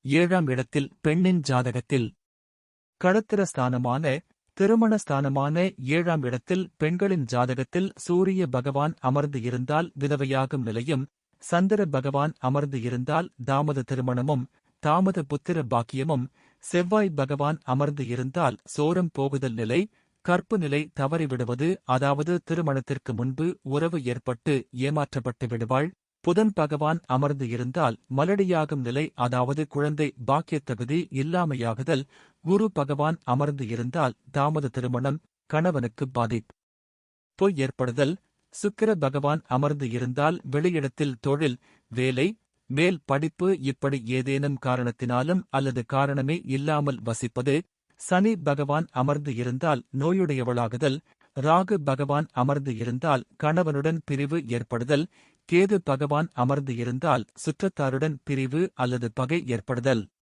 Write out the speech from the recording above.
7ஆம் இடத்தில் பெண்ணின் ஜாதகத்தில் களத்திர ஸ்தானமான திருமண ஸ்தானமான 7ஆம் இடத்தில் பெண்களின் ஜாதகத்தில் சூரிய பகவான் அமர்ந்து இருந்தால் விதவையாகும் நிலையும், சந்திர பகவான் அமர்ந்து இருந்தால் தாமத திருமணமும் தாமத புத்திர பாக்கியமும், செவ்வாய் பகவான் அமர்ந்து இருந்தால் சோரம் போகுதல் நிலை, கற்பு நிலை தவறிவிடுவது, அதாவது திருமணத்திற்கு முன்பு உறவு ஏற்பட்டு ஏமாற்றப்பட்டு விடுவாள். புதன் பகவான் அமர்ந்து இருந்தால் மலடியாகும் நிலை, அதாவது குழந்தை பாக்கியத் தகுதி இல்லாமையாகுதல். குரு பகவான் அமர்ந்து இருந்தால் தாமத திருமணம், கணவனுக்கு பாதிப்பு ஏற்படுதல். சுக்கிர பகவான் அமர்ந்து இருந்தால் வெளியிடத்தில் தொழில், வேலை, மேல் படிப்பு இப்படி ஏதேனும் காரணத்தினாலும் அல்லது காரணமே இல்லாமல் வசிப்பது. சனி பகவான் அமர்ந்து இருந்தால் நோயுடையவளாகுதல். ராகு பகவான் அமர்ந்து இருந்தால் கணவனுடன் பிரிவு ஏற்படுதல். கேது பகவான் அமர்ந்து இருந்தால் சுற்றத்தாருடன் பிரிவு அல்லது பகை ஏற்படுதல்.